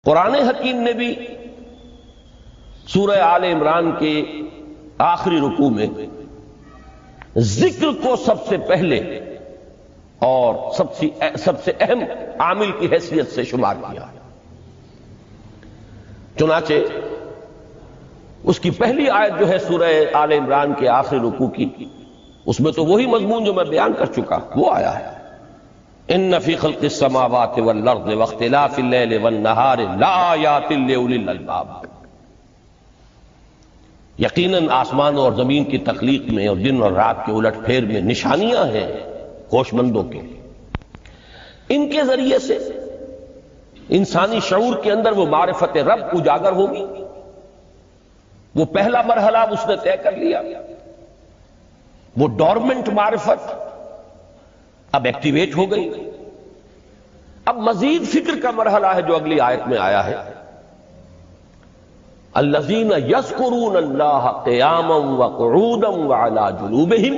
قرآن حکیم نے بھی سورہ آل عمران کے آخری رکوع میں ذکر کو سب سے پہلے اور سب سے اہم عامل کی حیثیت سے شمار کیا ہے۔ چنانچہ اس کی پہلی آیت جو ہے سورہ آل عمران کے آخری رکوع کی، اس میں تو وہی مضمون جو میں بیان کر چکا وہ آیا ہے، ان فی خلق السماوات والارض واختلاف اللیل والنہار لآیات لأولی الالباب۔ یقیناً آسمان اور زمین کی تخلیق میں اور دن اور رات کے الٹ پھیر میں نشانیاں ہیں ہوش مندوں کے لیے۔ ان کے ذریعے سے انسانی شعور کے اندر وہ معرفت رب اجاگر ہوگی۔ وہ پہلا مرحلہ اس نے طے کر لیا، وہ ڈورمنٹ معرفت اب ایکٹیویٹ ہو گئی۔ اب مزید فکر کا مرحلہ ہے جو اگلی آیت میں آیا ہے، الذین یذکرون اللہ قیاما وقعودا وعلی جنوبہم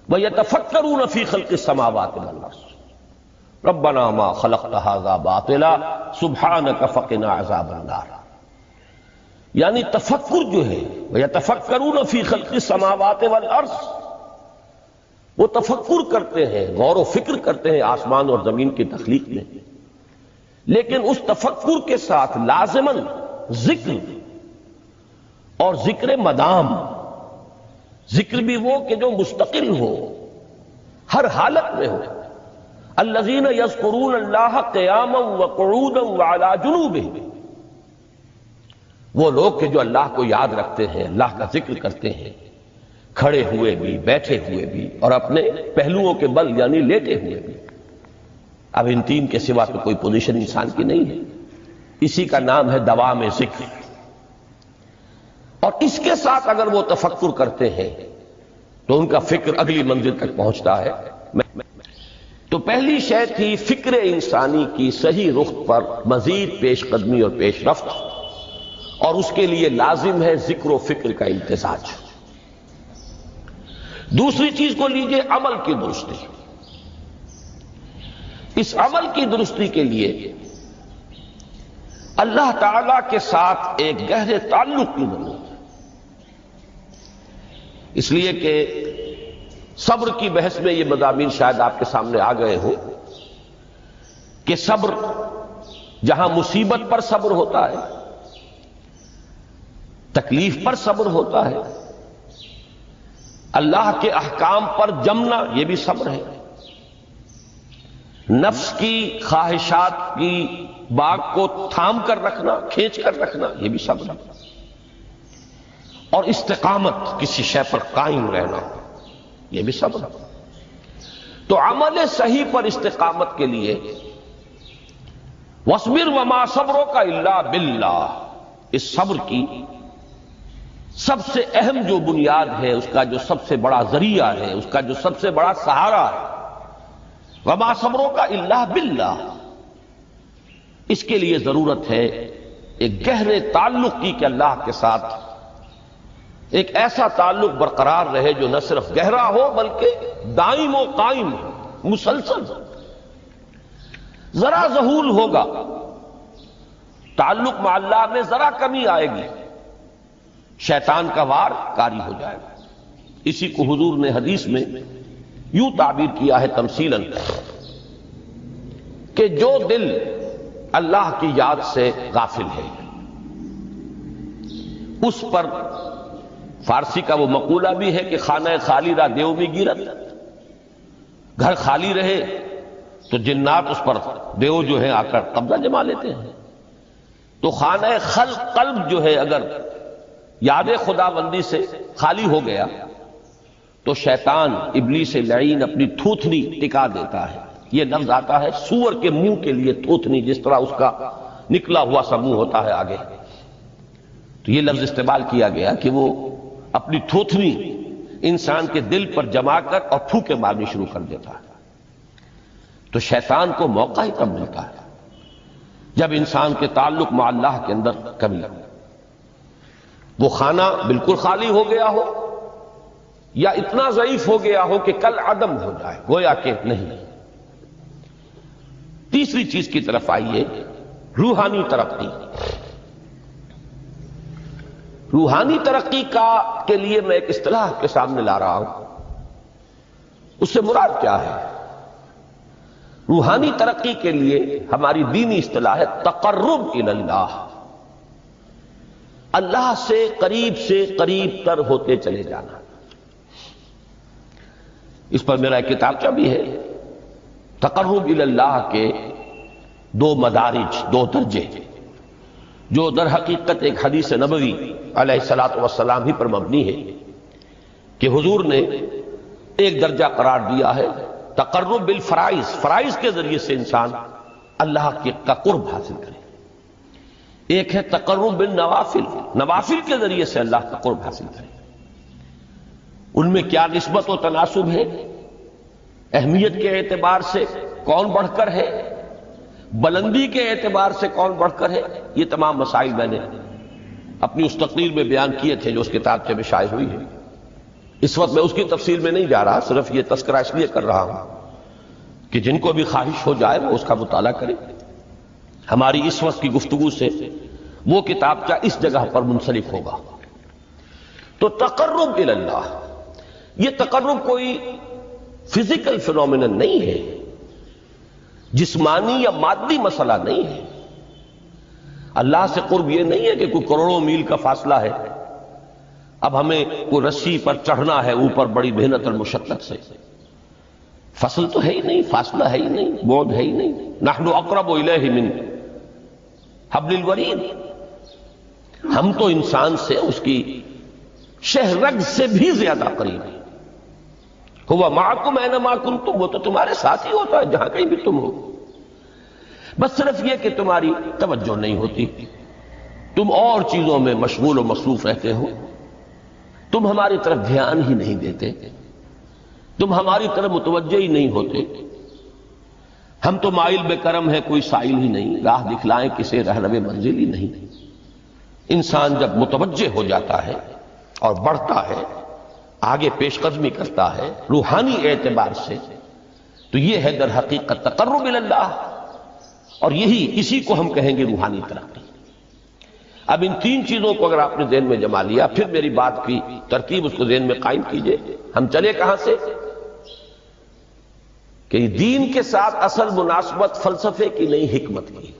ویتفکرون فی خلق السماوات والارض ربنا ما خلقت ھذا باطلا سبحانک فقنا عذاب النار۔ یعنی تفکر جو ہے ویتفکرون فی خلق السماوات والارض، وہ تفکر کرتے ہیں، غور و فکر کرتے ہیں آسمان اور زمین کی تخلیق میں، لیکن اس تفکر کے ساتھ لازماً ذکر اور ذکر مدام، ذکر بھی وہ کہ جو مستقل ہو، ہر حالت میں ہو۔ الذین یذکرون اللہ قیاما وقعودا وعلی جنوبہم، وہ لوگ کہ جو اللہ کو یاد رکھتے ہیں، اللہ کا ذکر کرتے ہیں، کھڑے ہوئے بھی، بیٹھے ہوئے بھی، اور اپنے پہلوؤں کے بل یعنی لیٹے ہوئے بھی۔ اب ان تین کے سوا تو کوئی پوزیشن انسان کی نہیں ہے، اسی کا نام ہے دوام ذکر۔ اور اس کے ساتھ اگر وہ تفکر کرتے ہیں تو ان کا فکر اگلی منزل تک پہنچتا ہے۔ تو پہلی شے تھی فکر انسانی کی صحیح رخ پر مزید پیش قدمی اور پیش رفت، اور اس کے لیے لازم ہے ذکر و فکر کا امتزاج۔ دوسری چیز کو لیجئے عمل کی درستی۔ اس عمل کی درستی کے لیے اللہ تعالی کے ساتھ ایک گہرے تعلق کی ضرورت ہے، اس لیے کہ صبر کی بحث میں یہ مضامین شاید آپ کے سامنے آ گئے ہوں کہ صبر، جہاں مصیبت پر صبر ہوتا ہے، تکلیف پر صبر ہوتا ہے، اللہ کے احکام پر جمنا یہ بھی صبر ہے، نفس کی خواہشات کی باغ کو تھام کر رکھنا، کھینچ کر رکھنا یہ بھی صبر ہے، اور استقامت کسی شے پر قائم رہنا یہ بھی صبر ہے۔ تو عمل صحیح پر استقامت کے لیے وَاصْبِرْ وَمَا صَبْرُكَ إِلَّا بِاللَّهِ، اس صبر کی سب سے اہم جو بنیاد ہے، اس کا جو سب سے بڑا ذریعہ ہے، اس کا جو سب سے بڑا سہارا ہے، وَمَا صَبْرُكَ إِلَّا بِاللَّهِ، اس کے لیے ضرورت ہے ایک گہرے تعلق کی کہ اللہ کے ساتھ ایک ایسا تعلق برقرار رہے جو نہ صرف گہرا ہو بلکہ دائم و قائم ہو، مسلسل ہو۔ ذرا ظہول ہوگا، تعلق مع اللہ میں ذرا کمی آئے گی، شیطان کا وار کاری ہو جائے گا۔ اسی کو حضور نے حدیث میں یوں تعبیر کیا ہے تمثیلاً کہ جو دل اللہ کی یاد سے غافل ہے اس پر، فارسی کا وہ مقولہ بھی ہے کہ خانہ خالی را دیو میں گیرت، گھر خالی رہے تو جنات اس پر دیو جو ہے آ کر قبضہ جما لیتے ہیں۔ تو خانہ قلب جو ہے اگر یاد خدا بندی سے خالی ہو گیا تو شیطان ابلیس لعین اپنی تھوتنی ٹکا دیتا ہے۔ یہ لفظ آتا ہے سور کے منہ کے لیے تھوتنی، جس طرح اس کا نکلا ہوا سا منہ ہوتا ہے آگے، تو یہ لفظ استعمال کیا گیا کہ وہ اپنی تھوتنی انسان کے دل پر جما کر اور پھوکے مارنی شروع کر دیتا ہے۔ تو شیطان کو موقع ہی تب ملتا ہے جب انسان کے تعلق مع اللہ کے اندر کمی ہو، وہ خانہ بالکل خالی ہو گیا ہو یا اتنا ضعیف ہو گیا ہو کہ کل عدم ہو جائے، گویا کہ نہیں۔ تیسری چیز کی طرف آئیے روحانی ترقی، روحانی ترقی کے لیے میں ایک اصطلاح کے سامنے لا رہا ہوں، اس سے مراد کیا ہے؟ روحانی ترقی کے لیے ہماری دینی اصطلاح ہے تقرب الی اللہ، اللہ سے قریب تر ہوتے چلے جانا۔ اس پر میرا ایک کتابچہ بھی ہے، تقرب الی اللہ کے 2 مدارج، 2 درجے، جو در حقیقت ایک حدیث نبوی علیہ الصلوۃ والسلام ہی پر مبنی ہے کہ حضور نے ایک درجہ قرار دیا ہے تقرب بالفرائض، فرائض کے ذریعے سے انسان اللہ کا قرب حاصل کرے۔ ایک ہے تقرب بالنوافل، نوافل کے ذریعے سے اللہ کا قرب حاصل کرے۔ ان میں کیا نسبت و تناسب ہے؟ اہمیت کے اعتبار سے کون بڑھ کر ہے؟ بلندی کے اعتبار سے کون بڑھ کر ہے؟ یہ تمام مسائل میں نے اپنی اس تقریر میں بیان کیے تھے جو اس کتاب میں شائع ہوئی ہے۔ اس وقت میں اس کی تفصیل میں نہیں جا رہا، صرف یہ تذکرہ اس لیے کر رہا ہوں کہ جن کو بھی خواہش ہو جائے وہ اس کا مطالعہ کرے۔ ہماری اس وقت کی گفتگو سے وہ کتابچہ اس جگہ پر منسلک ہوگا۔ تو تقرب الی اللہ، یہ تقرب کوئی فزیکل فینومینن نہیں ہے، جسمانی یا مادی مسئلہ نہیں ہے۔ اللہ سے قرب یہ نہیں ہے کہ کوئی کروڑوں میل کا فاصلہ ہے، اب ہمیں کوئی رسی پر چڑھنا ہے اوپر بڑی محنت اور مشقت سے۔ فصل تو ہے ہی نہیں، فاصلہ ہے ہی نہیں، بعد ہے ہی نہیں۔ نحن اقرب الیہ من حبل الورید، ہم تو انسان سے اس کی شہرگ سے بھی زیادہ قریب ہیں۔ ہوا معکم اینما کنتم، وہ تو تمہارے ساتھ ہی ہوتا ہے جہاں کہیں بھی تم ہو، بس صرف یہ کہ تمہاری توجہ نہیں ہوتی، تم اور چیزوں میں مشغول و مصروف رہتے ہو، تم ہماری طرف دھیان ہی نہیں دیتے، تم ہماری طرف متوجہ ہی نہیں ہوتے۔ ہم تو مائل بے کرم ہے، کوئی سائل ہی نہیں، راہ دکھلائیں کسے رہنو منزل ہی نہیں۔ انسان جب متوجہ ہو جاتا ہے اور بڑھتا ہے، آگے پیش قدمی کرتا ہے روحانی اعتبار سے، تو یہ ہے در حقیقت تقرب الی اللہ، اور اسی کو ہم کہیں گے روحانی ترقی۔ اب ان 3 چیزوں کو اگر آپ نے ذہن میں جما لیا، پھر میری بات کی ترکیب اس کو ذہن میں قائم کیجئے۔ ہم چلے کہاں سے؟ کہ دین کے ساتھ اصل مناسبت فلسفے کی نہیں، حکمت کی۔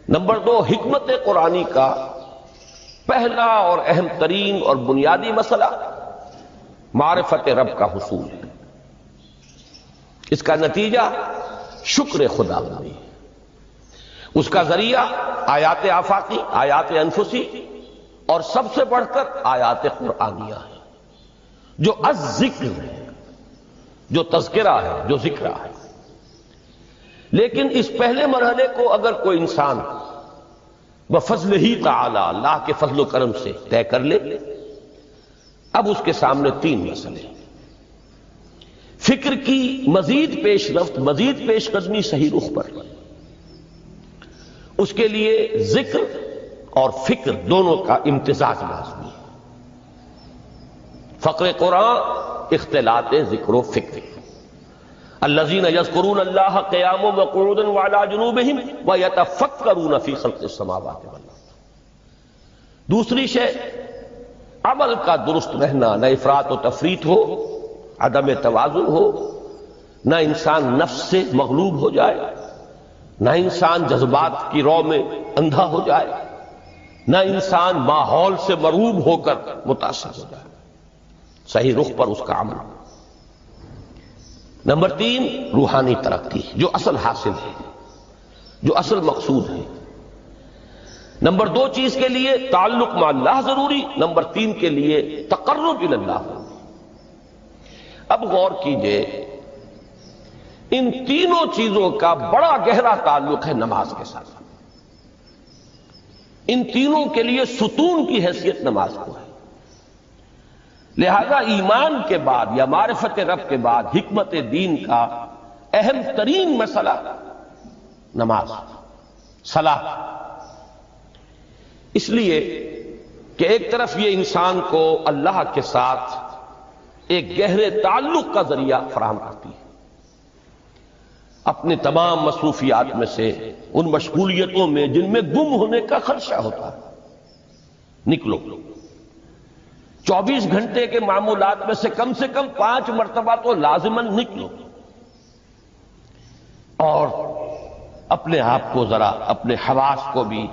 نمبر 2، حکمت قرآنی کا پہلا اور اہم ترین اور بنیادی مسئلہ معرفت رب کا حصول ہے۔ اس کا نتیجہ شکر خدا بندی، اس کا ذریعہ آیات آفاقی، آیات انفسی، اور سب سے بڑھ کر آیات قرآنیہ ہے جو الذکر ہے، جو تذکرہ ہے، جو ذکرہ ہے۔ لیکن اس پہلے مرحلے کو اگر کوئی انسان بفضل ہی تعالی، اللہ کے فضل و کرم سے طے کر لے، اب اس کے سامنے 3 مسئلے، فکر کی مزید پیش رفت، مزید پیش قدمی صحیح رخ پر، اس کے لیے ذکر اور فکر دونوں کا امتزاج لازمی ہے۔ فقر قرآن اختلاط ذکر و فکر۔ الذین یذکرون اللہ قیاما وقعودا وعلی جنوبہم ویتفکرون فی خلق السماوات والارض۔ دوسری شے عمل کا درست رہنا، نہ افراط و تفریط ہو، عدم توازن ہو، نہ انسان نفس سے مغلوب ہو جائے، نہ انسان جذبات کی رو میں اندھا ہو جائے، نہ انسان ماحول سے مرعوب ہو کر متاثر ہو جائے، صحیح رخ پر اس کا عمل۔ نمبر 3، روحانی ترقی، جو اصل حاصل ہے، جو اصل مقصود ہے۔ نمبر 2 چیز کے لیے تعلق مع اللہ ضروری، نمبر 3 کے لیے تقرب الی اللہ ضروری۔ اب غور کیجئے، ان تینوں چیزوں کا بڑا گہرا تعلق ہے نماز کے ساتھ۔ ان تینوں کے لیے ستون کی حیثیت نماز کو ہے۔ لہذا ایمان کے بعد یا معرفت رب کے بعد حکمت دین کا اہم ترین مسئلہ نماز، صلاۃ۔ اس لیے کہ ایک طرف یہ انسان کو اللہ کے ساتھ ایک گہرے تعلق کا ذریعہ فراہم کرتی ہے، اپنے تمام مصروفیات میں سے ان مشغولیتوں میں جن میں گم ہونے کا خدشہ ہوتا ہے نکلو۔ 24 گھنٹے کے معمولات میں سے کم 5 مرتبہ تو لازماً نکلو اور اپنے آپ کو ذرا، اپنے حواس کو بھی،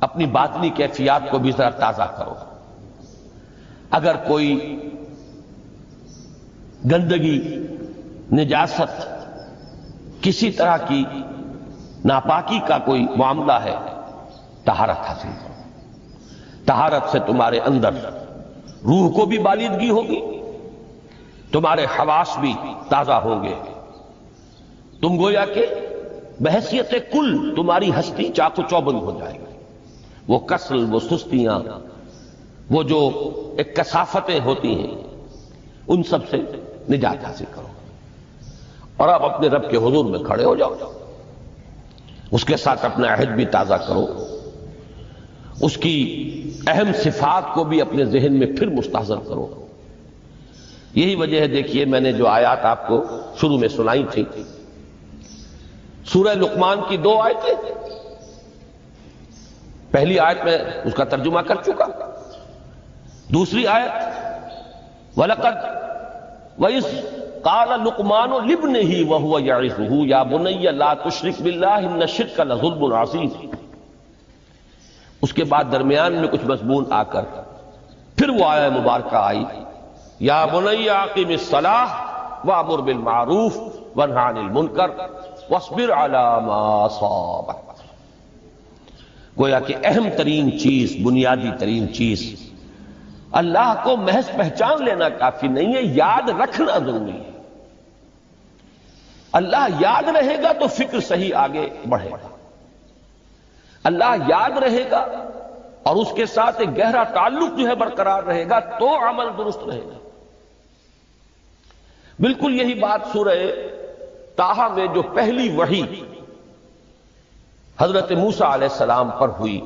اپنی باطنی کیفیات کو بھی ذرا تازہ کرو۔ اگر کوئی گندگی، نجاست، کسی طرح کی ناپاکی کا کوئی معاملہ ہے، طہارت حاصل کرو۔ طہارت سے تمہارے اندر روح کو بھی بالیدگی ہوگی، تمہارے حواس بھی تازہ ہوں گے، تم گویا کہ بحیثیت کل تمہاری ہستی چاق و چوبند ہو جائے گی۔ وہ کسل، وہ سستیاں، وہ جو ایک کثافتیں ہوتی ہیں، ان سب سے نجات حاصل کرو اور اب اپنے رب کے حضور میں کھڑے ہو جاؤ، اس کے ساتھ اپنا عہد بھی تازہ کرو، اس کی اہم صفات کو بھی اپنے ذہن میں پھر مستحضر کرو۔ یہی وجہ ہے، دیکھیے میں نے جو آیات آپ کو شروع میں سنائی تھی، سورہ لقمان کی 2 آیتیں، پہلی آیت میں اس کا ترجمہ کر چکا، دوسری آیت وَلَقَدْ وَإِذْ قَالَ لُقْمَانُ لِابْنِهِ وَهُوَ يَعِظُهُ يَا بُنَيَّ لَا تُشْرِكْ بِاللَّهِ إِنَّ الشِّرْكَ لَظُلْمٌ عَظِيمٌ۔ اس کے بعد درمیان میں کچھ مضمون آ کر پھر وہ آیہ مبارکہ آئی، یا بنی اقم الصلاۃ وامر بالمعروف وانہی عن المنکر واصبر علی ما اصابک۔ گویا کہ اہم ترین چیز، بنیادی ترین چیز، اللہ کو محض پہچان لینا کافی نہیں ہے، یاد رکھنا ضروری ہے۔ اللہ یاد رہے گا تو فکر صحیح آگے بڑھے گا، اللہ یاد رہے گا اور اس کے ساتھ ایک گہرا تعلق جو ہے برقرار رہے گا تو عمل درست رہے گا۔ بالکل یہی بات سورہ طٰہٰ میں جو پہلی وحی حضرت موسیٰ علیہ السلام پر ہوئی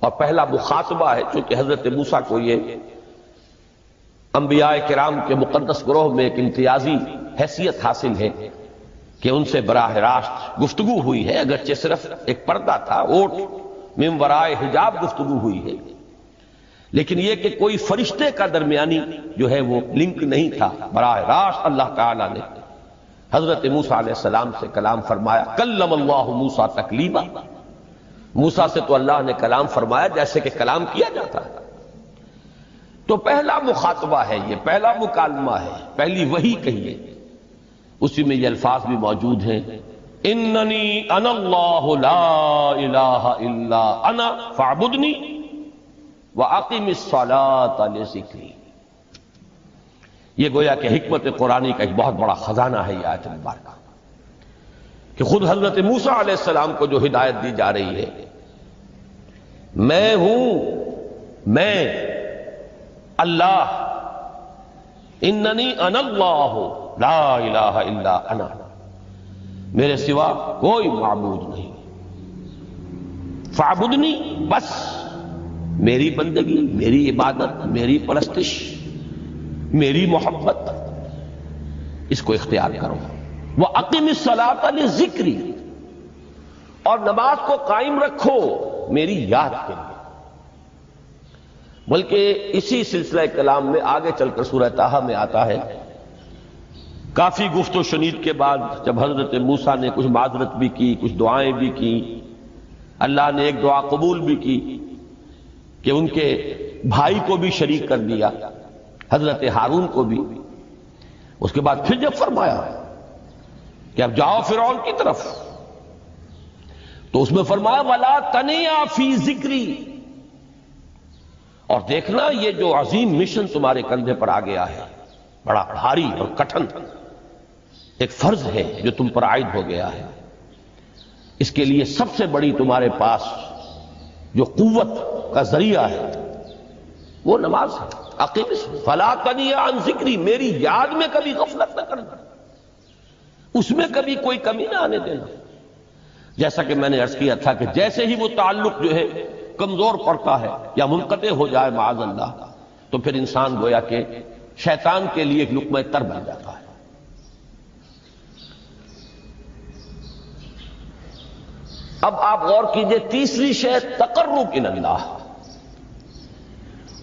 اور پہلا مخاطبہ ہے، چونکہ حضرت موسیٰ کو یہ انبیاء کرام کے مقدس گروہ میں ایک امتیازی حیثیت حاصل ہے کہ ان سے براہ راست گفتگو ہوئی ہے، اگرچہ صرف ایک پردہ تھا، اوٹ من ورائے حجاب گفتگو ہوئی ہے، لیکن یہ کہ کوئی فرشتے کا درمیانی جو ہے وہ لنک نہیں تھا، براہ راست اللہ تعالیٰ نے حضرت موسیٰ علیہ السلام سے کلام فرمایا۔ کلم اللہ موسیٰ تکلیما، موسیٰ سے تو اللہ نے کلام فرمایا جیسے کہ کلام کیا جاتا ہے۔ تو پہلا مخاطبہ ہے، یہ پہلا مکالمہ ہے، پہلی وحی کہیے، اسی میں یہ الفاظ بھی موجود ہیں، اننی انا اللہ لا الہ الا انا فاعبدنی واقم الصلاۃ لذکری۔ یہ گویا کہ حکمت قرآنی کا ایک بہت بڑا خزانہ ہے یہ آیت مبارکہ، کہ خود حضرت موسیٰ علیہ السلام کو جو ہدایت دی جا رہی ہے، میں ہوں، میں اللہ، اننی انا اللہ لا الہ الا انا، میرے سوا کوئی معبود نہیں، فاعبدنی، بس میری بندگی، میری عبادت، میری پرستش، میری محبت، اس کو اختیار کرو۔ وَأَقِمِ الصَّلَاةَ لِذِكْرِي، اور نماز کو قائم رکھو میری یاد کے لیے۔ بلکہ اسی سلسلہ کلام میں آگے چل کر سورہ طٰہٰ میں آتا ہے، کافی گفت و شنید کے بعد جب حضرت موسیٰ نے کچھ معذرت بھی کی، کچھ دعائیں بھی کی، اللہ نے ایک دعا قبول بھی کی کہ ان کے بھائی کو بھی شریک کر دیا، حضرت ہارون کو بھی۔ اس کے بعد پھر جب فرمایا کہ اب جاؤ فرعون کی طرف، تو اس میں فرمایا وَلَا تَنِيَا فِي ذِكْرِي، اور دیکھنا یہ جو عظیم مشن تمہارے کندھے پر آ گیا ہے، بڑا بھاری اور کٹھن ایک فرض ہے جو تم پر عائد ہو گیا ہے، اس کے لیے سب سے بڑی تمہارے پاس جو قوت کا ذریعہ ہے وہ نماز ہے۔ اقیم فلا تنیا عن ذکری، میری یاد میں کبھی غفلت نہ کرنا، اس میں کبھی کوئی کمی نہ آنے دینا۔ جیسا کہ میں نے عرض کیا تھا کہ جیسے ہی وہ تعلق جو ہے کمزور پڑتا ہے یا منقطع ہو جائے معاذ اللہ، تو پھر انسان گویا کہ شیطان کے لیے ایک لقمہ تر بن جاتا ہے۔ اب آپ غور کیجئے، تیسری شے تقرب الی اللہ،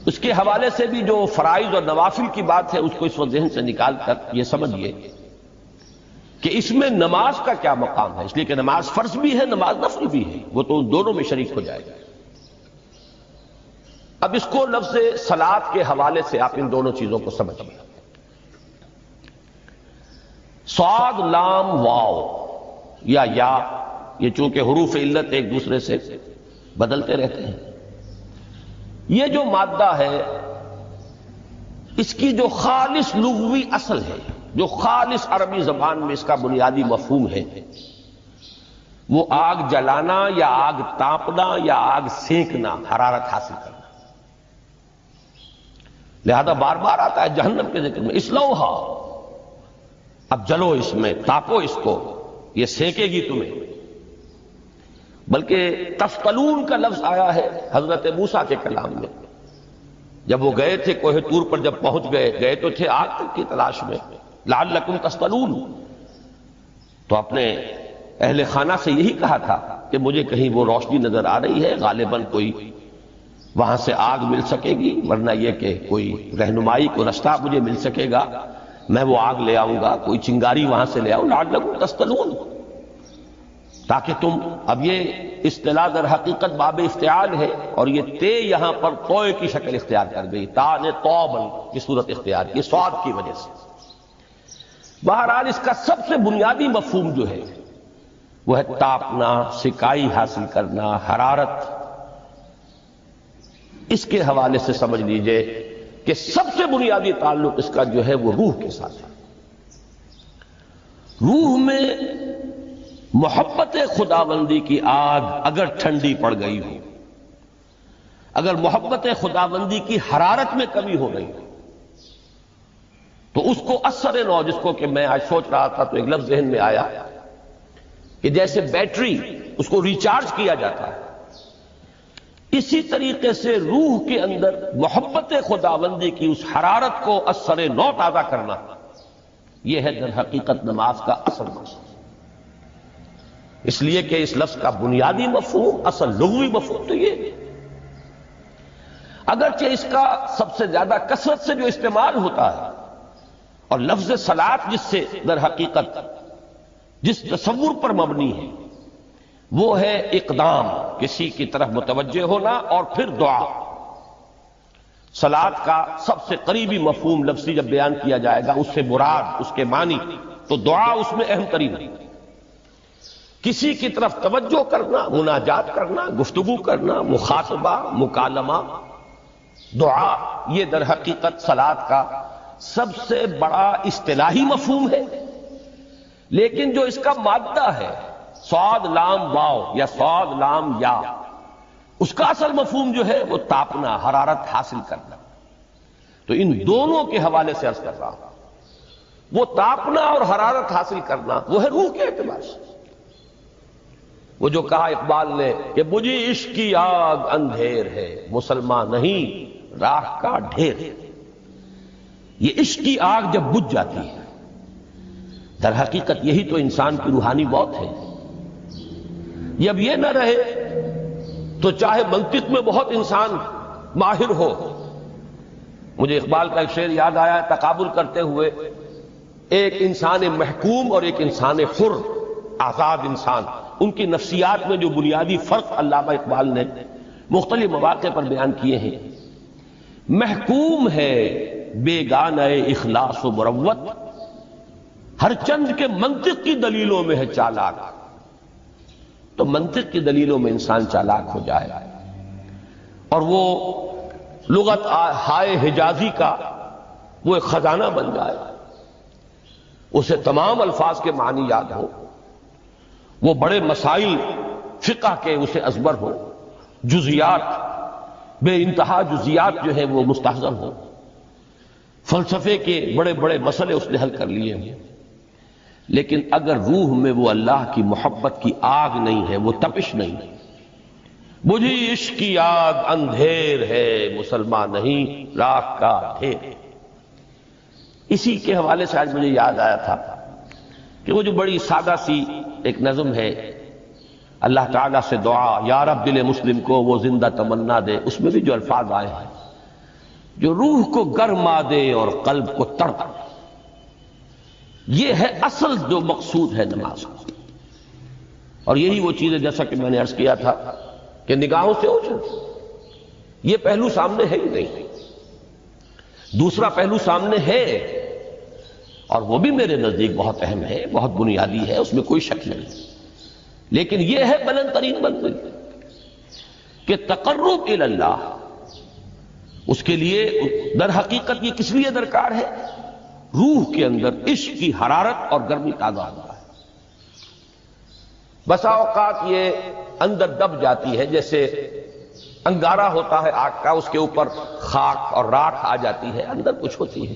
اس کے حوالے سے بھی جو فرائض اور نوافل کی بات ہے اس کو اس وقت ذہن سے نکال کر یہ سمجھیے کہ اس میں نماز کا کیا مقام ہے، اس لیے کہ نماز فرض بھی ہے، نماز نفل بھی ہے، وہ تو ان دونوں میں شریک ہو جائے گا۔ اب اس کو لفظ صلاۃ کے حوالے سے آپ ان دونوں چیزوں کو سمجھیے۔ صاد لام واو یا یہ چونکہ حروف علت ایک دوسرے سے بدلتے رہتے ہیں، یہ جو مادہ ہے اس کی جو خالص لغوی اصل ہے، جو خالص عربی زبان میں اس کا بنیادی مفہوم ہے، وہ آگ جلانا یا آگ تاپنا یا آگ سینکنا، حرارت حاصل کرنا۔ لہذا بار بار آتا ہے جہنم کے ذکر میں، اسلوہا، اب جلو اس میں، تاپو اس کو، یہ سینکے گی تمہیں۔ بلکہ تفتلون کا لفظ آیا ہے حضرت موسیٰ کے کلام میں، جب وہ گئے تھے کوہ طور پر، جب پہنچ گئے تو تھے آگ کی تلاش میں، لعلکم تفتلون، تو اپنے اہل خانہ سے یہی کہا تھا کہ مجھے کہیں وہ روشنی نظر آ رہی ہے، غالباً کوئی وہاں سے آگ مل سکے گی، ورنہ یہ کہ کوئی رہنمائی کو رستہ مجھے مل سکے گا، میں وہ آگ لے آؤں گا، کوئی چنگاری وہاں سے لے آؤں، لعلکم تفتلون، تاکہ تم، اب یہ اصطلاح در حقیقت باب افتعال ہے، اور یہ تے یہاں پر توئے کی شکل اختیار کر گئی، تا نے توبل کی صورت اختیار کی سواد کی وجہ سے۔ بہرحال اس کا سب سے بنیادی مفہوم جو ہے وہ ہے تاپنا، سکائی حاصل کرنا، حرارت۔ اس کے حوالے سے سمجھ لیجئے کہ سب سے بنیادی تعلق اس کا جو ہے وہ روح کے ساتھ ہے۔ روح میں محبت خداوندی کی آگ اگر ٹھنڈی پڑ گئی ہو، اگر محبت خداوندی کی حرارت میں کمی ہو گئی ہو، تو اس کو اثر نو، جس کو کہ میں آج سوچ رہا تھا تو ایک لفظ ذہن میں آیا کہ جیسے بیٹری اس کو ریچارج کیا جاتا ہے، اسی طریقے سے روح کے اندر محبت خداوندی کی اس حرارت کو اثر نو تازہ کرنا، یہ ہے در حقیقت نماز کا اصل مقصد۔ اس لیے کہ اس لفظ کا بنیادی مفہوم، اصل لغوی مفہوم تو یہ ہے، اگرچہ اس کا سب سے زیادہ کثرت سے جو استعمال ہوتا ہے، اور لفظ صلاۃ جس سے در حقیقت جس تصور پر مبنی ہے وہ ہے اقدام، کسی کی طرف متوجہ ہونا اور پھر دعا۔ صلاۃ کا سب سے قریبی مفہوم لفظی جب بیان کیا جائے گا، اس سے مراد، اس کے معنی، تو دعا اس میں اہم ترین ہے۔ کسی کی طرف توجہ کرنا، مناجات کرنا، گفتگو کرنا، مخاطبہ، مکالمہ، دعا، یہ در حقیقت صلاۃ کا سب سے بڑا اصطلاحی مفہوم ہے۔ لیکن جو اس کا مادہ ہے، صاد لام واو یا صاد لام یا، اس کا اصل مفہوم جو ہے وہ تاپنا، حرارت حاصل کرنا۔ تو ان دونوں کے حوالے سے عرض کر رہا ہوں، وہ تاپنا اور حرارت حاصل کرنا وہ ہے روح کے اعتبار سے۔ وہ جو کہا اقبال نے کہ مجھے عشق کی آگ اندھیر ہے، مسلمان نہیں راہ کا ڈھیر۔ یہ عشق کی آگ جب بجھ جاتی ہے، در حقیقت یہی تو انسان کی روحانی موت ہے۔ جب یہ نہ رہے تو چاہے منطق میں بہت انسان ماہر ہو، مجھے اقبال کا ایک شعر یاد آیا، تقابل کرتے ہوئے ایک انسان محکوم اور ایک انسان حر، آزاد انسان، ان کی نفسیات میں جو بنیادی فرق علامہ اقبال نے مختلف مواقع پر بیان کیے ہیں۔ محکوم ہے بیگانہ اخلاص و مروت، ہر چند کے منطق کی دلیلوں میں ہے چالاک۔ تو منطق کی دلیلوں میں انسان چالاک ہو جائے اور وہ لغت ہائے حجازی کا وہ ایک خزانہ بن جائے، اسے تمام الفاظ کے معنی یاد ہو، وہ بڑے مسائل فقہ کے اسے ازبر ہو، جزیات، بے انتہا جزیات جو ہیں وہ مستحضر ہو، فلسفے کے بڑے بڑے مسئلے اس نے حل کر لیے ہیں، لیکن اگر روح میں وہ اللہ کی محبت کی آگ نہیں ہے، وہ تپش نہیں ہے، مجھے عشق کی آگ اندھیر ہے، مسلمان نہیں راہ کا ڈھیر۔ اسی کے حوالے سے آج مجھے یاد آیا تھا کہ وہ جو بڑی سادہ سی ایک نظم ہے، اللہ تعالیٰ سے دعا، یا رب دل مسلم کو وہ زندہ تمنا دے، اس میں بھی جو الفاظ آئے ہیں جو روح کو گرما دے اور قلب کو تڑپا دے، یہ ہے اصل جو مقصود ہے نماز کا۔ اور یہی وہ چیز ہے جیسا کہ میں نے عرض کیا تھا کہ نگاہوں سے اوجھل، یہ پہلو سامنے ہے ہی نہیں۔ دوسرا پہلو سامنے ہے اور وہ بھی میرے نزدیک بہت اہم ہے، بہت بنیادی ہے، اس میں کوئی شک نہیں، لیکن یہ ہے بلند ترین منزل کہ تقرب الی اللہ، اس کے لیے در حقیقت یہ کس لیے درکار ہے؟ روح کے اندر عشق کی حرارت اور گرمی تازہ ہوتا ہے۔ بسا اوقات یہ اندر دب جاتی ہے، جیسے انگارہ ہوتا ہے آگ کا، اس کے اوپر خاک اور راکھ آ جاتی ہے، اندر کچھ ہوتی ہے۔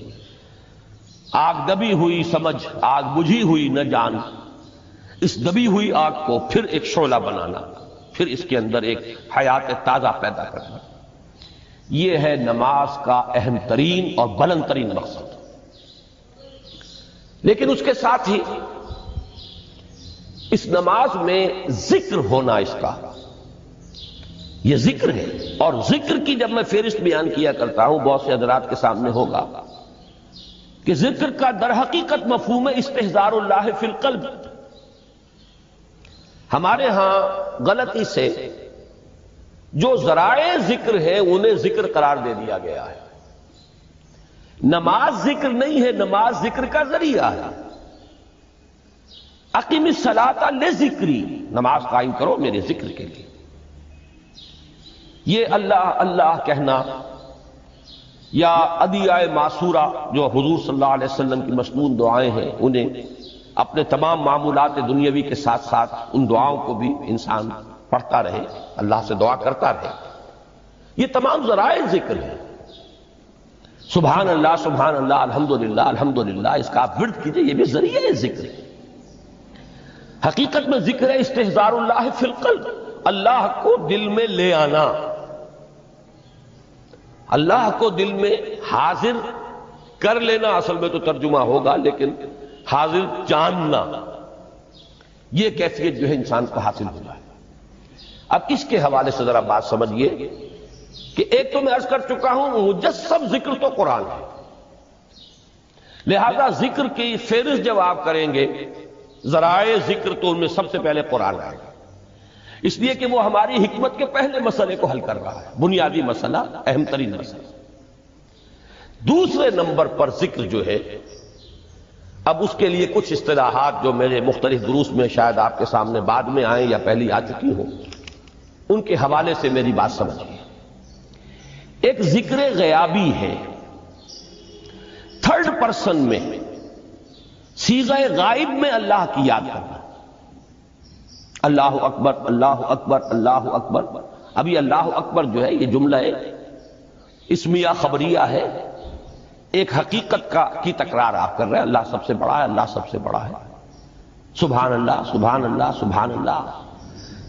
آگ دبی ہوئی سمجھ، آگ بجھی ہوئی نہ جان، اس دبی ہوئی آگ کو پھر ایک شعلہ بنانا، پھر اس کے اندر ایک حیات تازہ پیدا کرنا، یہ ہے نماز کا اہم ترین اور بلند ترین مقصد۔ لیکن اس کے ساتھ ہی اس نماز میں ذکر ہونا، اس کا یہ ذکر ہے، اور ذکر کی جب میں فہرست بیان کیا کرتا ہوں بہت سے حضرات کے سامنے ہوگا کہ ذکر کا در حقیقت مفہوم ہے استحضار اللہ فی القلب۔ ہمارے ہاں غلطی سے جو ذرائع ذکر ہے انہیں ذکر قرار دے دیا گیا ہے۔ نماز ذکر نہیں ہے، نماز ذکر کا ذریعہ ہے۔ اقیم الصلاۃ لذکری، نماز قائم کرو میرے ذکر کے لیے۔ یہ اللہ اللہ کہنا یا ادعیہ معصورہ جو حضور صلی اللہ علیہ وسلم کی مسنون دعائیں ہیں، انہیں اپنے تمام معمولات دنیاوی کے ساتھ ساتھ ان دعاؤں کو بھی انسان پڑھتا رہے، اللہ سے دعا کرتا رہے، یہ تمام ذرائع ذکر ہیں۔ سبحان اللہ الحمدللہ الحمدللہ، اس کا آپ ورد کیجئے، یہ بھی ذریعہ ذکر ہے۔ حقیقت میں ذکر ہے استحضار اللہ فی القلب، اللہ کو دل میں لے آنا، اللہ کو دل میں حاضر کر لینا، اصل میں تو ترجمہ ہوگا، لیکن حاضر جاننا، یہ کیفیت جو ہے انسان کو حاصل ہو جائے۔ اب اس کے حوالے سے ذرا بات سمجھیے کہ ایک تو میں عرض کر چکا ہوں مجسم ذکر تو قرآن ہے، لہذا ذکر کی فہرست جب آپ کریں گے ذرائع ذکر تو ان میں سب سے پہلے قرآن آئے گا، اس لیے کہ وہ ہماری حکمت کے پہلے مسئلے کو حل کر رہا ہے، بنیادی مسئلہ، اہم ترین مسئلہ۔ دوسرے نمبر پر ذکر جو ہے، اب اس کے لیے کچھ اصطلاحات جو میرے مختلف دروس میں شاید آپ کے سامنے بعد میں آئیں یا پہلی آ چکی ہوں، ان کے حوالے سے میری بات سمجھیے۔ ایک ذکر غیابی ہے، تھرڈ پرسن میں، صیغہ غائب میں اللہ کی یاد کرنا، اللہ اکبر اللہ اکبر اللہ اکبر۔ ابھی اللہ اکبر جو ہے یہ جملہ اسمیہ خبریہ ہے، ایک حقیقت کی تکرار آپ کر رہے ہیں، اللہ سب سے بڑا ہے، اللہ سب سے بڑا ہے، سبحان اللہ سبحان اللہ سبحان اللہ۔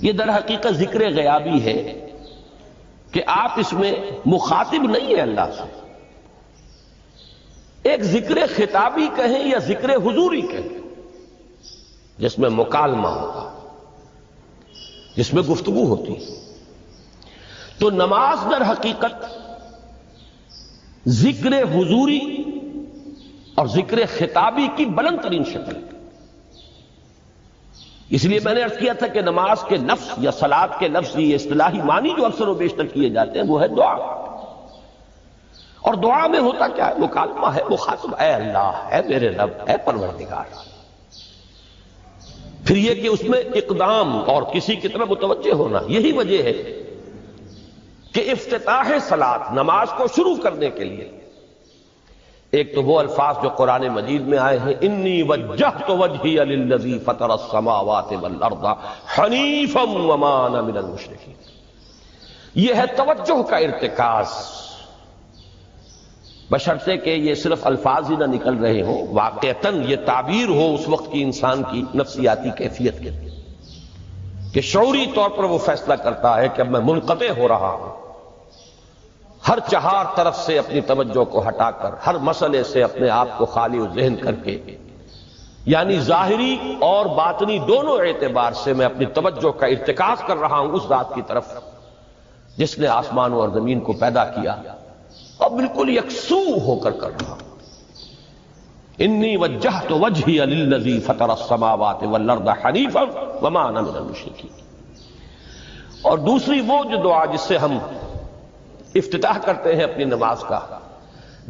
یہ در حقیقت ذکر غیابی ہے کہ آپ اس میں مخاطب نہیں ہیں اللہ سے، ایک ذکر خطابی کہیں یا ذکر حضوری کہیں، جس میں مکالمہ ہوتا، جس میں گفتگو ہوتی۔ تو نماز در حقیقت ذکر حضوری اور ذکر خطابی کی بلند ترین شکل، اس لیے میں نے عرض کیا تھا کہ نماز کے لفظ یا صلاۃ کے لفظ یہ اصطلاحی معنی جو اکثر و بیشتر کیے جاتے ہیں وہ ہے دعا، اور دعا میں ہوتا کیا ہے؟ مکالمہ ہے، مخاطب اے اللہ، اے میرے رب، اے پروردگار۔ پھر یہ کہ اس میں اقدام اور کسی کی طرف متوجہ ہونا، یہی وجہ ہے کہ افتتاح صلاۃ، نماز کو شروع کرنے کے لیے ایک تو وہ الفاظ جو قرآن مجید میں آئے ہیں، انی وجہت وجہی للذی فطر السماوات والارض حنیفا وما انا من المشرکین، یہ ہے توجہ کا ارتکاز، بشرطے کہ یہ صرف الفاظ ہی نہ نکل رہے ہوں، واقعتاً یہ تعبیر ہو اس وقت کی انسان کی نفسیاتی کیفیت کے، کہ شعوری طور پر وہ فیصلہ کرتا ہے کہ اب میں منقطع ہو رہا ہوں، ہر چہار طرف سے اپنی توجہ کو ہٹا کر، ہر مسئلے سے اپنے آپ کو خالی و ذہن کر کے یعنی ظاہری اور باطنی دونوں اعتبار سے میں اپنی توجہ کا ارتکاز کر رہا ہوں اس ذات کی طرف جس نے آسمانوں اور زمین کو پیدا کیا، اور بالکل یکسو ہو کر رہا ہوں۔ انی وجہت وجہی للذی فطر السماوات والارض حنیفا وما انا من المشرکین۔ اور دوسری وہ جو دعا جس سے ہم افتتاح کرتے ہیں اپنی نماز کا،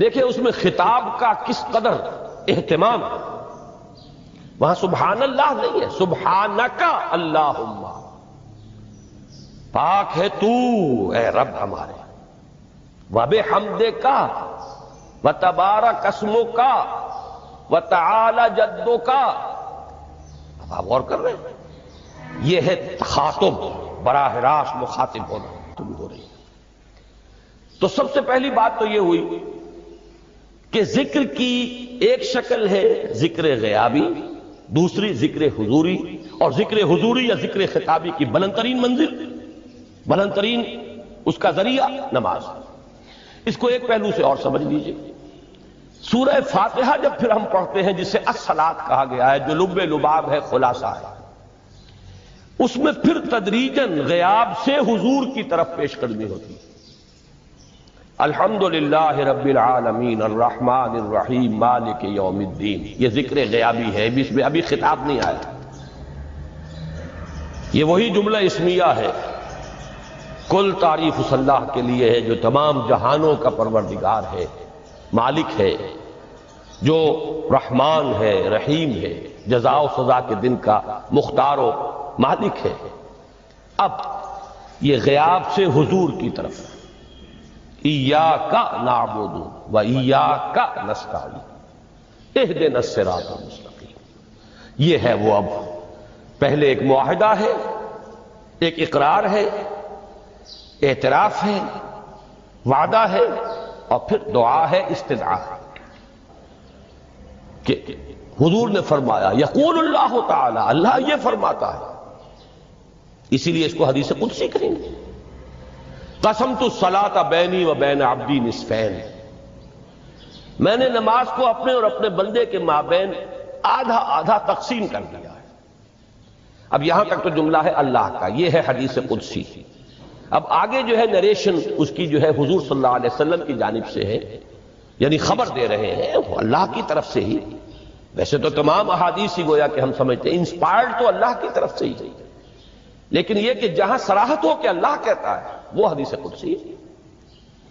دیکھیں اس میں خطاب کا کس قدر اہتمام ہے۔ وہاں سبحان اللہ نہیں ہے، سبحانک اللہم، پاک ہے تو اے رب ہمارے، وبحمدک وتبارک اسمک وتعالی جدک۔ اب آپ غور کر رہے ہیں، یہ ہے تخاطب، براہ راست مخاطب ہونا ہو رہی ہے۔ تو سب سے پہلی بات تو یہ ہوئی کہ ذکر کی ایک شکل ہے ذکر غیابی، دوسری ذکر حضوری، اور ذکر حضوری یا ذکر خطابی کی بلند ترین منزل، بلند ترین اس کا ذریعہ نماز۔ اس کو ایک پہلو سے اور سمجھ لیجئے، سورہ فاتحہ جب پھر ہم پڑھتے ہیں جسے الصلاۃ کہا گیا ہے، جو لب لباب ہے، خلاصہ ہے، اس میں پھر تدریجاً غیاب سے حضور کی طرف پیش قدمی ہوتی ہے۔ الحمدللہ رب العالمین الرحمن الرحیم مالک یوم الدین، یہ ذکر غیابی ہے، اس میں ابھی خطاب نہیں آیا، یہ وہی جملہ اسمیہ ہے۔ کل تعریف اس اللہ کے لیے ہے جو تمام جہانوں کا پروردگار ہے، مالک ہے، جو رحمان ہے، رحیم ہے، جزا و سزا کے دن کا مختار و مالک ہے۔ اب یہ غیاب سے حضور کی طرف، ایاک نعبد و ایاک نستعین اہدنا الصراط المستقیم، یہ ہے وہ۔ اب پہلے ایک معاہدہ ہے، ایک اقرار ہے، اعتراف ہے، وعدہ ہے، اور پھر دعا ہے، استدعا ہے کہ حضور نے فرمایا، یقول اللہ تعالی، اللہ یہ فرماتا ہے، اسی لیے اس کو حدیث قدسی کریں گے، قسمت الصلاۃ بینی و بین عبدی نصفین، میں نے نماز کو اپنے اور اپنے بندے کے مابین آدھا آدھا تقسیم کر دیا ہے۔ اب یہاں تک تو جملہ ہے اللہ کا، یہ ہے حدیث قدسی۔ اب آگے جو ہے نریشن اس کی جو ہے حضور صلی اللہ علیہ وسلم کی جانب سے ہے، یعنی خبر دے رہے ہیں وہ اللہ کی طرف سے ہی۔ ویسے تو تمام احادیث ہی گویا کہ ہم سمجھتے ہیں انسپائرڈ تو اللہ کی طرف سے ہی، لیکن یہ کہ جہاں صراحت ہو کہ اللہ کہتا ہے وہ حدیث قدسی ہے۔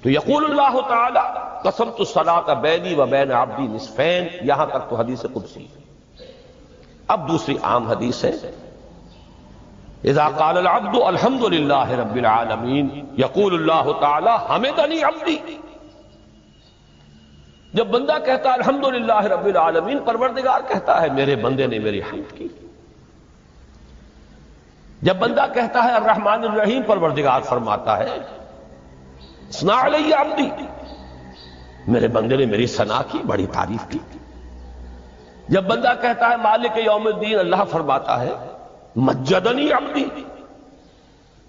تو یقول اللہ تعالی قسمت الصلاۃ بینی و بین عبدی نصفین، یہاں تک تو حدیث قدسی ہے۔ اب دوسری عام حدیث ہے، اذا قال العبد الحمد للہ رب العالمین یقول اللہ تعالی حمدنی عبدی، جب بندہ کہتا ہے الحمدللہ رب العالمین، پروردگار کہتا ہے میرے بندے نے میری حمد کی۔ جب بندہ کہتا ہے الرحمن الرحیم، پروردگار فرماتا ہے ثنا علی عبدی، میرے بندے نے میری ثنا کی، بڑی تعریف کی۔ جب بندہ کہتا ہے مالک یوم الدین، اللہ فرماتا ہے مجدنی عبدی،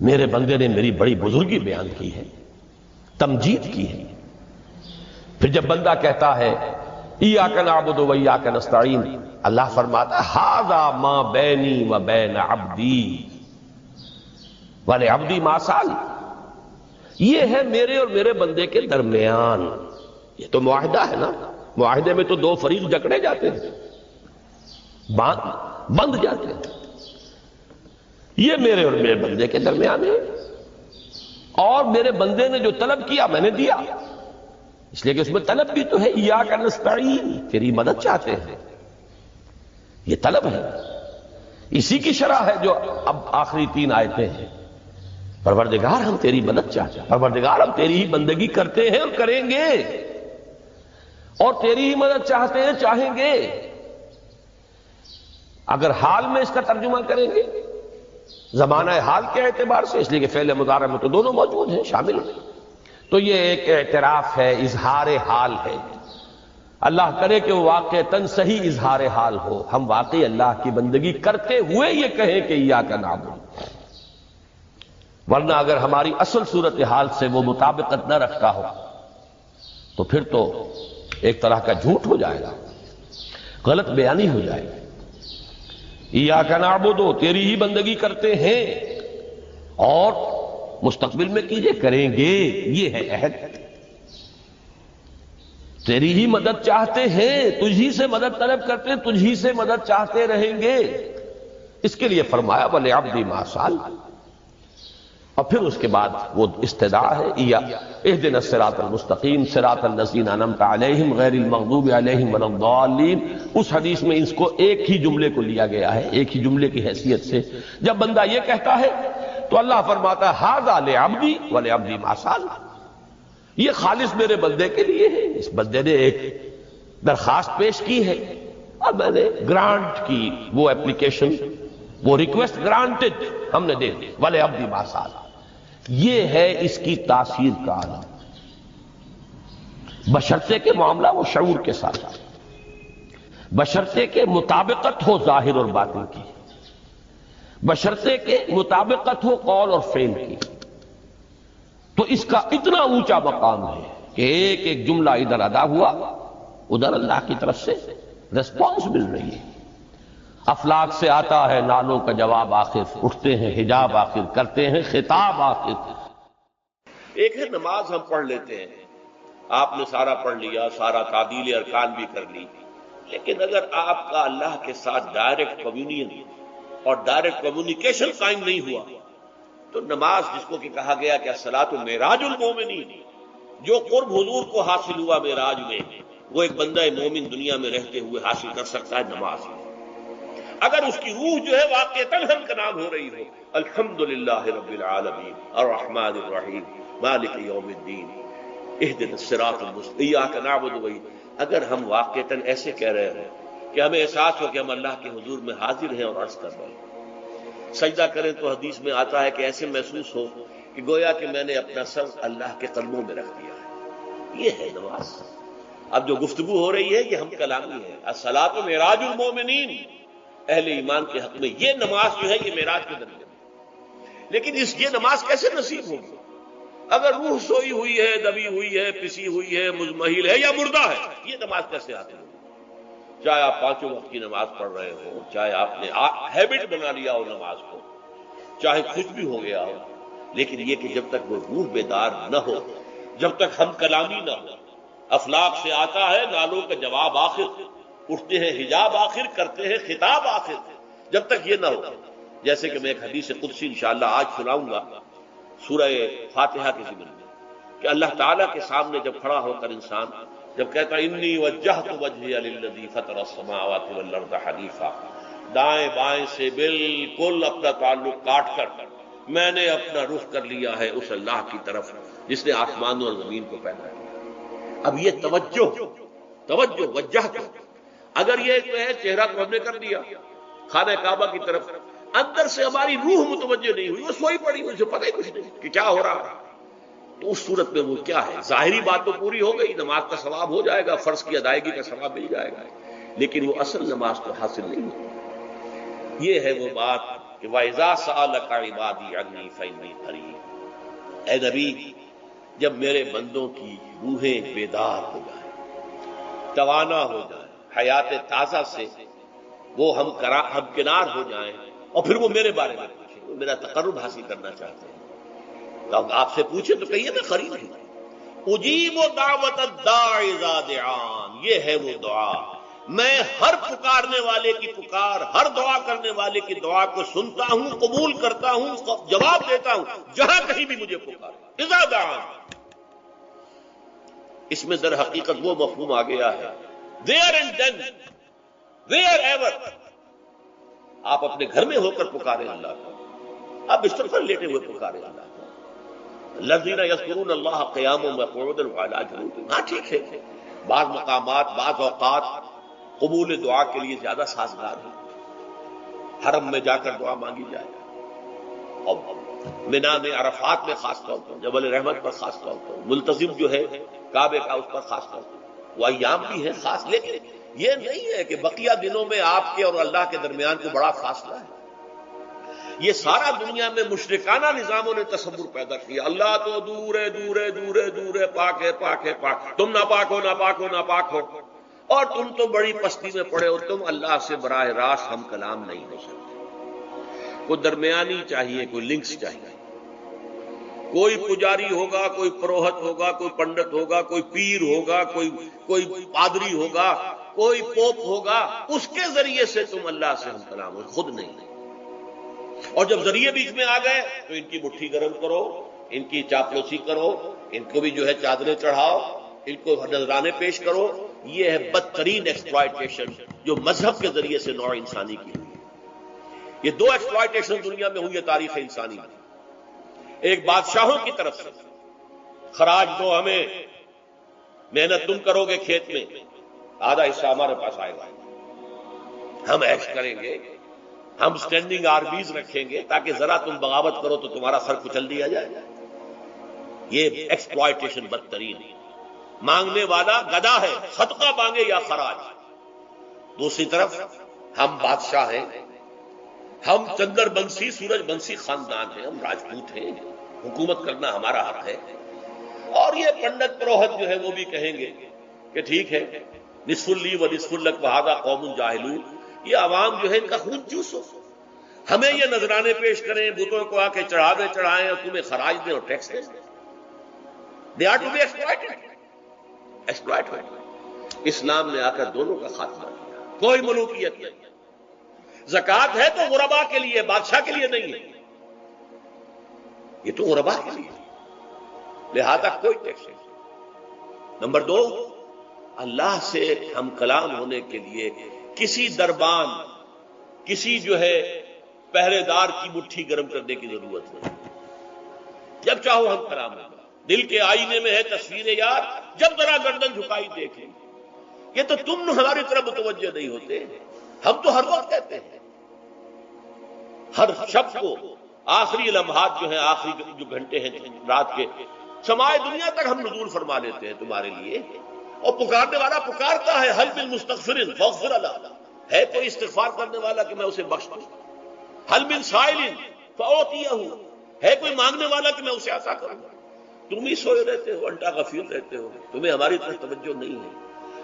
میرے بندے نے میری بڑی بزرگی بیان کی ہے، تمجید کی ہے۔ پھر جب بندہ کہتا ہے ایاک نعبد و ایاک نستعین، اللہ فرماتا ہے ھذا ما بینی و بین عبدی ولعبدی ما سأل، یہ ہے میرے اور میرے بندے کے درمیان۔ یہ تو معاہدہ ہے نا، معاہدے میں تو دو فریق جکڑے جاتے ہیں، بند جاتے ہیں، یہ میرے اور میرے بندے کے درمیان ہے، اور میرے بندے نے جو طلب کیا میں نے دیا، اس لیے کہ اس میں طلب بھی تو ہے، ایاک نستعین، تیری مدد چاہتے ہیں، یہ طلب ہے۔ اسی کی شرح ہے جو اب آخری تین آیتیں ہیں، پروردگار ہم تیری مدد چاہتے ہیں، پروردگار ہم تیری ہی بندگی کرتے ہیں اور کریں گے، اور تیری ہی مدد چاہتے ہیں، چاہیں گے۔ اگر حال میں اس کا ترجمہ کریں گے، زمانہ حال کے اعتبار سے، اس لیے کہ فعل مضارع میں تو دونوں موجود ہیں، شامل ہیں، تو یہ ایک اعتراف ہے، اظہار حال ہے۔ اللہ کرے کہ وہ واقعتاً صحیح اظہار حال ہو، ہم واقعی اللہ کی بندگی کرتے ہوئے یہ کہیں کہ ایاک نعبد، ورنہ اگر ہماری اصل صورتحال سے وہ مطابقت نہ رکھتا ہو تو پھر تو ایک طرح کا جھوٹ ہو جائے گا، غلط بیانی ہو جائے گی۔ ایاک نعبد، تیری ہی بندگی کرتے ہیں، اور مستقبل میں کیجئے، کریں گے، یہ ہے عہد، تیری ہی مدد چاہتے ہیں، تجھی سے مدد طلب کرتے ہیں، تجھی سے مدد چاہتے رہیں گے۔ اس کے لیے فرمایا وَلِعَبْدِي مَا سَأَلَ، اور پھر اس کے بعد وہ استدعا ہے اهدنا الصراط المستقیم صراط الذین انعمت علیہم غیر المغضوب علیہم ولا الضالین۔ اس حدیث میں اس کو ایک ہی جملے کو لیا گیا ہے، ایک ہی جملے کی حیثیت سے۔ جب بندہ یہ کہتا ہے تو اللہ فرماتا ہے ھذا لعبدی ولعبدی ما سأل، یہ خالص میرے بندے کے لیے ہے، اس بندے نے ایک درخواست پیش کی ہے اور میں نے گرانٹ کی، وہ اپلیکیشن، وہ ریکویسٹ گرانٹڈ، ہم نے دے دی، ولعبدی ما سأل۔ یہ ہے اس کی تاثیر کا عالم، بشرطے کے معاملہ وہ شعور کے ساتھ، بشرطے کے مطابقت ہو ظاہر اور باطن کی، بشرطے کے مطابقت ہو قول اور فعل کی، تو اس کا اتنا اونچا مقام ہے کہ ایک ایک جملہ ادھر ادا ہوا، ادھر اللہ کی طرف سے ریسپانس مل رہی ہے۔ افلاک سے آتا ہے نالوں کا جواب آخر، اٹھتے ہیں حجاب آخر، کرتے ہیں خطاب آخر۔ ایک ہے نماز ہم پڑھ لیتے ہیں، آپ نے سارا پڑھ لیا، سارا تعدیل ارکان بھی کر لی، لیکن اگر آپ کا اللہ کے ساتھ ڈائریکٹ کمیونین اور ڈائریکٹ کمیونیکیشن قائم نہیں ہوا تو نماز، جس کو کہ کہا گیا کہ الصلاۃ معراج المومنین، جو قرب حضور کو حاصل ہوا معراج میں، وہ ایک بندہ مومن دنیا میں رہتے ہوئے حاصل کر سکتا ہے نماز۔ اگر اس کی روح جو ہے واقعتاً ہم کا نام ہو رہی ہو، الحمدللہ رب العالمین الرحمن الرحیم مالک یوم الدین اہدنا الصراط المستقیم ایاک نعبد و اگر ہم واقعتاً ایسے کہہ رہے ہیں کہ ہمیں احساس ہو کہ ہم اللہ کے حضور میں حاضر ہیں اور عرض کر رہے ہیں، سجدہ کریں تو حدیث میں آتا ہے کہ ایسے محسوس ہو کہ گویا کہ میں نے اپنا سر اللہ کے قدموں میں رکھ دیا ہے، یہ ہے نماز۔ اب جو گفتگو ہو رہی ہے یہ ہم کلامی ہے، الصلاۃ معراج المومنین، اہل ایمان کے حق میں یہ نماز جو ہے یہ معراج کے درجے میں، لیکن یہ نماز کیسے نصیب ہوگی اگر روح سوئی ہوئی ہے، دبی ہوئی ہے، پسی ہوئی ہے، مزمحل ہے یا مردہ ہے؟ یہ نماز کیسے آتی ہوگی؟ چاہے آپ پانچوں وقت کی نماز پڑھ رہے ہو، چاہے آپ نے ہیبٹ بنا لیا ہو نماز کو، چاہے کچھ بھی ہو گیا ہو، لیکن یہ کہ جب تک وہ روح بیدار نہ ہو، جب تک ہم کلامی نہ ہو، افلاک سے آتا ہے نالوں کا جواب آخر، اٹھتے ہیں حجاب آخر، کرتے ہیں خطاب آخر، جب تک یہ نہ ہو، جیسے کہ میں ایک حدیث قدسی انشاءاللہ آج سناؤں گا سورہ فاتحہ کے ضمن میں، کہ اللہ تعالیٰ کے سامنے جب کھڑا ہو کر انسان جب کہتا انی وجہت وجہی للذی فطر السماوات والارض حنیفا، دائیں بائیں سے بالکل اپنا تعلق کاٹ کر میں نے اپنا رخ کر لیا ہے اس اللہ کی طرف جس نے آسمان اور زمین کو پیدا کیا۔ اب یہ توجہ وجہت، اگر یہ تو ہے چہرہ تو ہم نے کر دیا خانہ کعبہ کی طرف، اندر سے ہماری روح متوجہ نہیں ہوئی، وہ سوئی پڑی، اسے پتہ ہی کچھ نہیں کہ کیا ہو رہا، تو اس صورت میں وہ کیا ہے؟ ظاہری بات تو پوری ہو گئی، نماز کا ثواب ہو جائے گا، فرض کی ادائیگی کا ثواب مل جائے گا، لیکن وہ اصل نماز تو حاصل نہیں ہوئی۔ یہ ہے وہ بات کہ وَإِذَا سَأَلَكَ عِبَادِي عَنِّي فَإِنِّي قَرِيبٌ، اے نبی جب میرے بندوں کی روحیں بیدار ہو جائیں، توانا ہو جائیں، حیات تازہ سے وہ ہم کنار ہو جائیں، اور پھر وہ میرے بارے میں پوچھیں، وہ میرا تقرب حاصل کرنا چاہتے ہیں، تو آپ سے پوچھیں تو کہیے میں قریب ہوں، اجیب دعوت الداع اذا دعان، یہ ہے وہ دعا، میں ہر پکارنے والے کی پکار، ہر دعا کرنے والے کی دعا کو سنتا ہوں، قبول کرتا ہوں، جواب دیتا ہوں جہاں کہیں بھی مجھے پکارے، اذا دعان۔ اس میں در حقیقت وہ مفہوم آ گیا ہے there and then where ever، آپ اپنے گھر میں ہو کر پکارے اللہ کو، آپ بستر پر لیٹے ہوئے پکارے اللہ کو، الذین یذکرون اللہ قیاما وقعودا وعلی جنوبہم، ہاں ٹھیک ہے، بعض مقامات بعض اوقات قبول دعا کے لیے زیادہ سازگار ہے، حرم میں جا کر دعا مانگی جائے، اور منا میں عرفات میں خاص طور پر، جبل رحمت پر خاص طور پر، ملتزم جو ہے کعبے کا اس پر خاص طور پر، وہ ایام بھی ہیں خاص، لیکن یہ نہیں ہے کہ بقیہ دنوں میں آپ کے اور اللہ کے درمیان کو بڑا فاصلہ ہے۔ یہ سارا دنیا میں مشرکانہ نظاموں نے تصور پیدا کیا، اللہ تو دور ہے، دور ہے، دور ہے، دور ہے، پاک ہے، پاک ہے، پاک، تم ناپاک ہو، ناپاک ہو، ناپاک ہو، اور تم تو بڑی پستی میں پڑے ہو، تم اللہ سے براہ راست ہم کلام نہیں ہو سکتے۔ کوئی درمیانی چاہیے، کوئی لنکس چاہیے، کوئی پجاری ہوگا، کوئی پروہت ہوگا، کوئی پنڈت ہوگا، کوئی پیر ہوگا، کوئی پادری ہوگا، کوئی پوپ ہوگا، اس کے ذریعے سے تم اللہ سے ہم کلام ہو، خود نہیں۔ اور جب ذریعے بیچ میں آ گئے تو ان کی مٹھی گرم کرو، ان کی چاپلوسی کرو، ان کو بھی جو ہے چادریں چڑھاؤ، ان کو نذرانے پیش کرو۔ یہ ہے بدترین ایکسپلائٹیشن جو مذہب کے ذریعے سے نوع انسانی کی ہوئی۔ یہ دو ایکسپلائٹیشن دنیا میں ہوئی ہے تاریخ انسانی میں۔ ایک بادشاہوں کی طرف سے خراج دو ہمیں، محنت تم کرو گے کھیت میں، آدھا حصہ ہمارے پاس آئے گا، ہم عیش کریں گے، ہم اسٹینڈنگ آرمیز رکھیں گے تاکہ ذرا تم بغاوت کرو تو تمہارا سر کچل دیا جائے۔ یہ ایکسپلائٹیشن بدترین۔ مانگنے والا گدا ہے، صدقہ مانگے یا خراج۔ دوسری طرف ہم بادشاہ ہیں، ہم چندر بنسی سورج بنسی خاندان ہیں، ہم راجپوت ہیں، حکومت کرنا ہمارا حق ہے۔ اور یہ پنڈت پروہت جو ہے وہ بھی کہیں گے کہ ٹھیک ہے، نصف لی و نصف لک وھذا قوم جاہلون، یہ عوام جو ہے ان کا خون چوسو، ہمیں یہ نذرانے پیش کریں، بتوں کو آ کے چڑھاوے چڑھائیں اور تمہیں خراج دیں اور ٹیکس دیں۔ They are to be exploited. اسلام نے آ کر دونوں کا خاتمہ کیا، کوئی ملوکیت نہیں۔ زکوٰۃ ہے تو غربا کے لیے، بادشاہ کے لیے نہیں ہے، یہ تو غربا کے لیے، لہذا کوئی ٹیکس نہیں۔ نمبر دو، اللہ سے ہم کلام ہونے کے لیے کسی دربان، کسی جو ہے پہرے دار کی مٹھی گرم کرنے کی ضرورت نہیں۔ جب چاہو ہم کلام ہوگا۔ دل کے آئینے میں ہے تصویر یار، جب ذرا گردن جھکائی دیکھ لیں۔ یہ تو تم ہماری طرف متوجہ نہیں ہوتے، ہم تو ہر وقت کہتے ہیں، ہر شب کو آخری لمحات جو ہیں، آخری جو گھنٹے ہیں رات کے، سمائے دنیا تک ہم نزول فرما لیتے ہیں تمہارے لیے۔ اور پکارنے والا پکارتا ہے، حل من مستغفر فاغفر له، ہے کوئی استغفار کرنے والا کہ میں اسے بخش دوں؟ حل من سائل فاعطیہ، ہے کوئی مانگنے والا کہ میں اسے عطا کروں؟ تم ہی سوئے رہتے ہو، انٹا غفیر رہتے ہو، تمہیں ہماری طرف توجہ نہیں ہے۔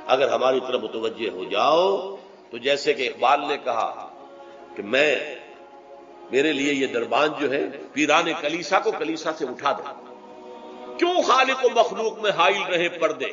اگر ہماری طرف متوجہ ہو جاؤ تو جیسے کہ اقبال نے کہا کہ میرے لیے یہ دربان جو ہے پیران کلیسا کو کلیسا سے اٹھا دے، کیوں خالق و مخلوق میں حائل رہے پردے،